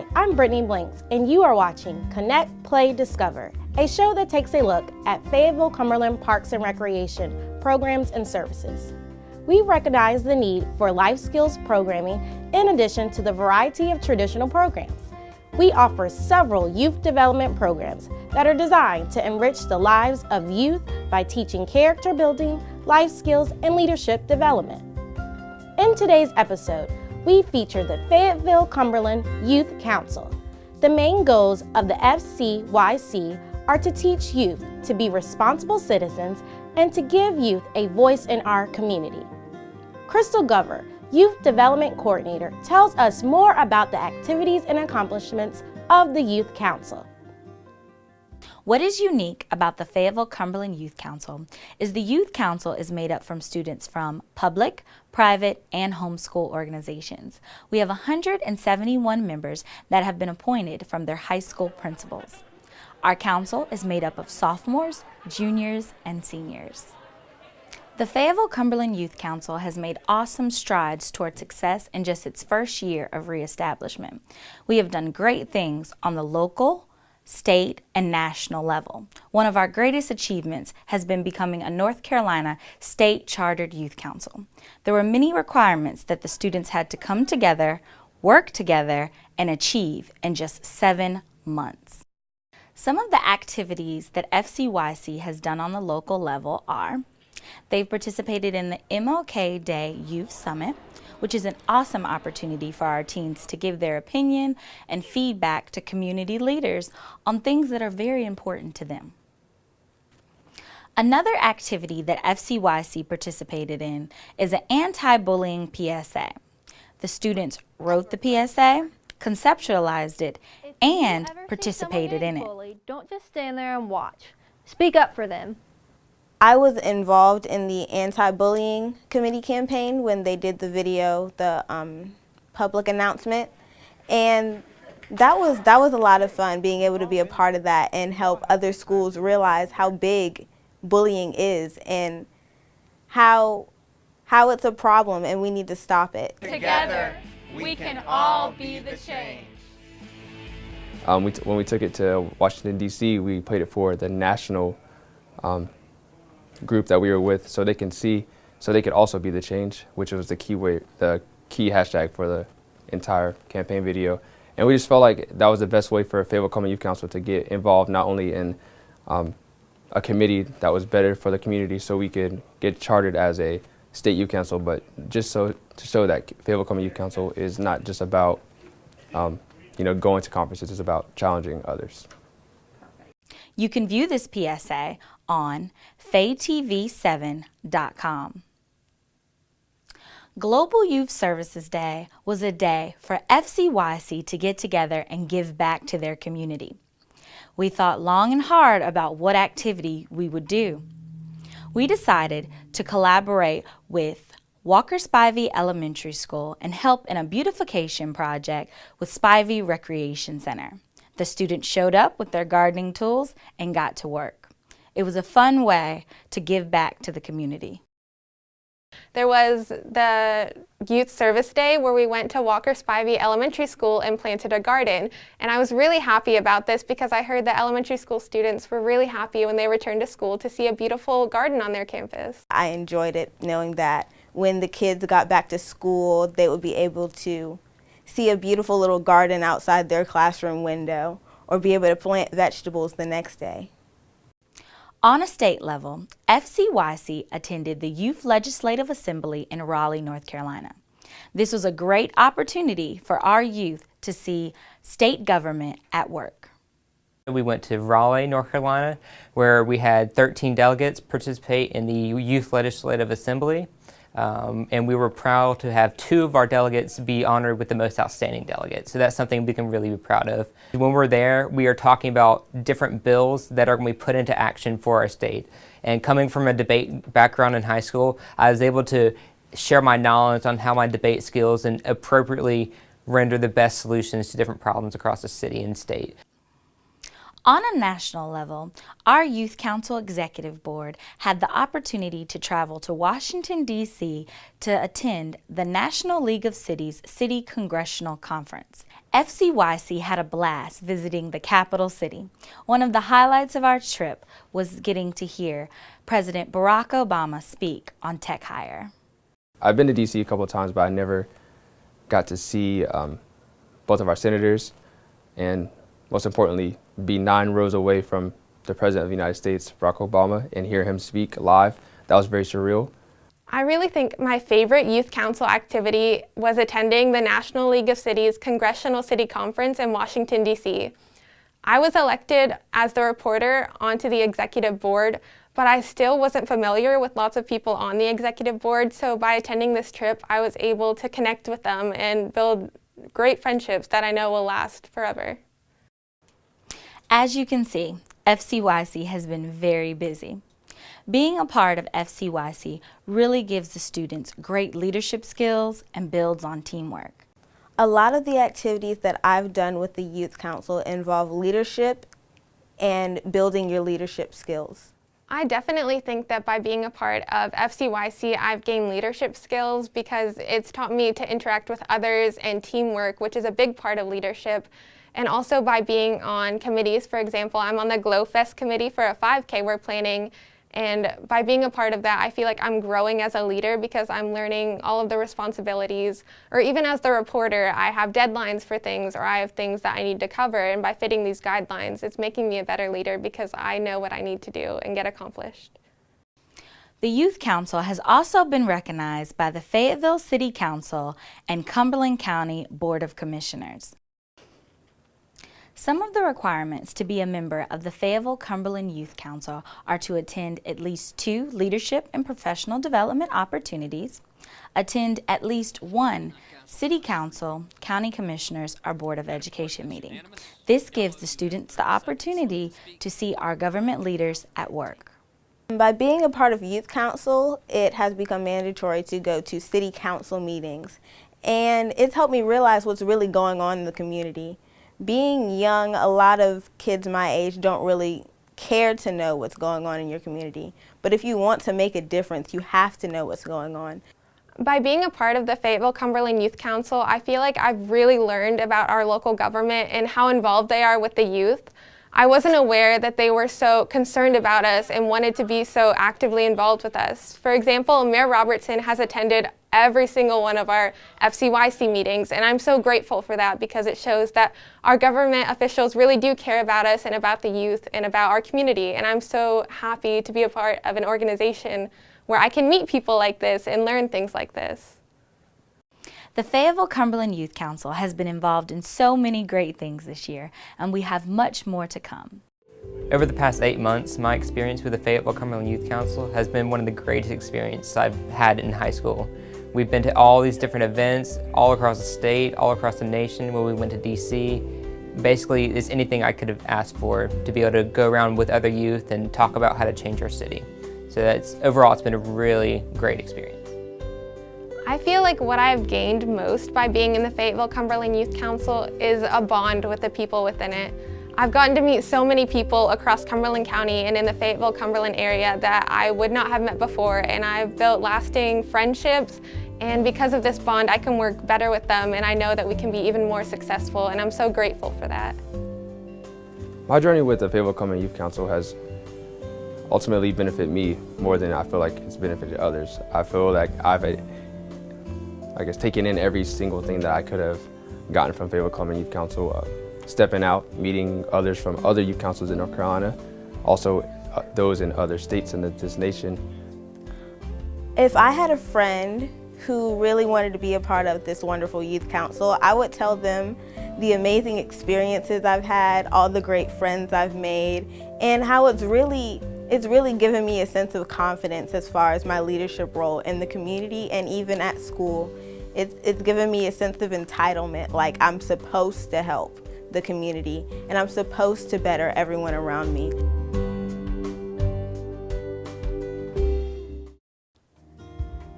Hi, I'm Brittany Blanks, and you are watching Connect.Play.Discover, a show that takes a look at Fayetteville-Cumberland Parks and Recreation programs and services. We recognize the need for life skills programming in addition to the variety of traditional programs. We offer several youth development programs that are designed to enrich the lives of youth by teaching character building, life skills, and leadership development. In today's episode, we feature the Fayetteville-Cumberland Youth Council. The main goals of the FCYC are to teach youth to be responsible citizens and to give youth a voice in our community. Crystal Gover, Youth Development Coordinator, tells us more about the activities and accomplishments of the Youth Council. What is unique about the Fayetteville-Cumberland Youth Council is the Youth Council is made up from students from public, private, and homeschool organizations. We have 171 members that have been appointed from their high school principals. Our council is made up of sophomores, juniors, and seniors. The Fayetteville-Cumberland Youth Council has made awesome strides toward success in just its first year of reestablishment. We have done great things on the local, state, and national level. One of our greatest achievements has been becoming a North Carolina state chartered youth council. There were many requirements that the students had to come together, work together, and achieve in just 7 months. Some of the activities that FCYC has done on the local level are: they've participated in the MLK Day Youth Summit, which is an awesome opportunity for our teens to give their opinion and feedback to community leaders on things that are very important to them. Another activity that FCYC participated in is an anti-bullying PSA. The students wrote the PSA, conceptualized it, and participated in it. Don't just stand there and watch. Speak up for them. I was involved in the anti-bullying committee campaign when they did the video, the public announcement, and that was a lot of fun, being able to be a part of that and help other schools realize how big bullying is and how it's a problem and we need to stop it. Together, we can all be the change. When we took it to Washington, D.C., we played it for the national group that we were with, so they can see, so they could also be the change, which was the key hashtag for the entire campaign video. And we just felt like that was the best way for Fayetteville-Cumberland Youth Council to get involved, not only in a committee that was better for the community so we could get chartered as a state youth council, but just to show that Fayetteville-Cumberland Youth Council is not just about going to conferences, it's about challenging others. You can view this PSA on faytv7.com. Global Youth Services Day was a day for FCYC to get together and give back to their community. We thought long and hard about what activity we would do. We decided to collaborate with Walker Spivey Elementary School and help in a beautification project with Spivey Recreation Center. The students showed up with their gardening tools and got to work. It was a fun way to give back to the community. There was the Youth Service Day where we went to Walker Spivey Elementary School and planted a garden. And I was really happy about this because I heard the elementary school students were really happy when they returned to school to see a beautiful garden on their campus. I enjoyed it, knowing that when the kids got back to school, they would be able to see a beautiful little garden outside their classroom window or be able to plant vegetables the next day. On a state level, FCYC attended the Youth Legislative Assembly in Raleigh, North Carolina. This was a great opportunity for our youth to see state government at work. We went to Raleigh, North Carolina, where we had 13 delegates participate in the Youth Legislative Assembly. And we were proud to have 2 of our delegates be honored with the most outstanding delegate. So that's something we can really be proud of. When we're there, we are talking about different bills that are going to be put into action for our state. And coming from a debate background in high school, I was able to share my knowledge on how my debate skills and appropriately render the best solutions to different problems across the city and state. On a national level, our Youth Council Executive Board had the opportunity to travel to Washington, D.C. to attend the National League of Cities City Congressional Conference. FCYC had a blast visiting the capital city. One of the highlights of our trip was getting to hear President Barack Obama speak on tech hire. I've been to D.C. a couple of times, but I never got to see both of our senators and, most importantly, be 9 rows away from the President of the United States, Barack Obama, and hear him speak live. That was very surreal. I really think my favorite youth council activity was attending the National League of Cities Congressional City Conference in Washington, D.C. I was elected as the reporter onto the executive board, but I still wasn't familiar with lots of people on the executive board, so by attending this trip, I was able to connect with them and build great friendships that I know will last forever. As you can see, FCYC has been very busy. Being a part of FCYC really gives the students great leadership skills and builds on teamwork. A lot of the activities that I've done with the Youth Council involve leadership and building your leadership skills. I definitely think that by being a part of FCYC, I've gained leadership skills because it's taught me to interact with others and teamwork, which is a big part of leadership. And also by being on committees, for example, I'm on the Glow Fest committee for a 5K we're planning. And by being a part of that, I feel like I'm growing as a leader because I'm learning all of the responsibilities. Or even as the reporter, I have deadlines for things or I have things that I need to cover. And by fitting these guidelines, it's making me a better leader because I know what I need to do and get accomplished. The Youth Council has also been recognized by the Fayetteville City Council and Cumberland County Board of Commissioners. Some of the requirements to be a member of the Fayettille-Cumberland Youth Council are to attend at least 2 leadership and professional development opportunities, attend at least 1 City Council, County Commissioners, or Board of Education meeting. This gives the students the opportunity to see our government leaders at work. By being a part of Youth Council, it has become mandatory to go to City Council meetings, and it's helped me realize what's really going on in the community. Being young, a lot of kids my age don't really care to know what's going on in your community. But if you want to make a difference, you have to know what's going on. By being a part of the Fayettille-Cumberland Youth Council, I feel like I've really learned about our local government and how involved they are with the youth. I wasn't aware that they were so concerned about us and wanted to be so actively involved with us. For example, Mayor Robertson has attended every single one of our FCYC meetings, and I'm so grateful for that because it shows that our government officials really do care about us and about the youth and about our community. And I'm so happy to be a part of an organization where I can meet people like this and learn things like this. The Fayettille-Cumberland Youth Council has been involved in so many great things this year, and we have much more to come. Over the past 8 months, my experience with the Fayettille-Cumberland Youth Council has been one of the greatest experiences I've had in high school. We've been to all these different events, all across the state, all across the nation. When we went to D.C., basically it's anything I could have asked for to be able to go around with other youth and talk about how to change our city. So overall, it's been a really great experience. I feel like what I've gained most by being in the Fayettille-Cumberland Youth Council is a bond with the people within it. I've gotten to meet so many people across Cumberland County and in the Fayettille-Cumberland area that I would not have met before, and I've built lasting friendships, and because of this bond I can work better with them, and I know that we can be even more successful, and I'm so grateful for that. My journey with the Fayettille-Cumberland Youth Council has ultimately benefited me more than I feel like it's benefited others. I feel like I've taken in every single thing that I could have gotten from Fayettille-Cumberland Youth Council. Stepping out, meeting others from other youth councils in North Carolina, also those in other states in this nation. If I had a friend who really wanted to be a part of this wonderful youth council, I would tell them the amazing experiences I've had, all the great friends I've made, and how it's really given me a sense of confidence as far as my leadership role in the community and even at school. It's given me a sense of entitlement, like I'm supposed to help the community and I'm supposed to better everyone around me.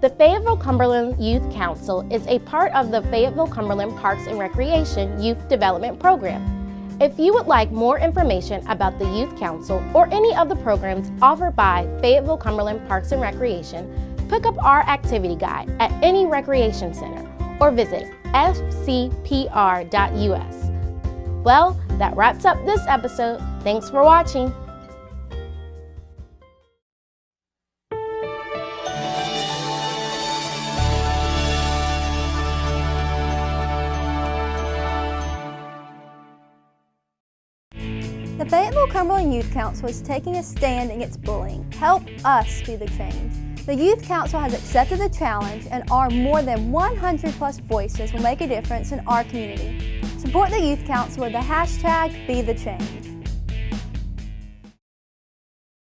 The Fayettille-Cumberland Youth Council is a part of the Fayettille-Cumberland Parks and Recreation Youth Development Program. If you would like more information about the Youth Council or any of the programs offered by Fayetteville-Cumberland Parks and Recreation, pick up our activity guide at any recreation center or visit fcpr.us. Well, that wraps up this episode. Thanks for watching. The Fayetteville-Cumberland Youth Council is taking a stand against bullying. Help us be the change. The Youth Council has accepted the challenge, and our more than 100+ voices will make a difference in our community. Support the Youth Council with the hashtag #BeTheChange.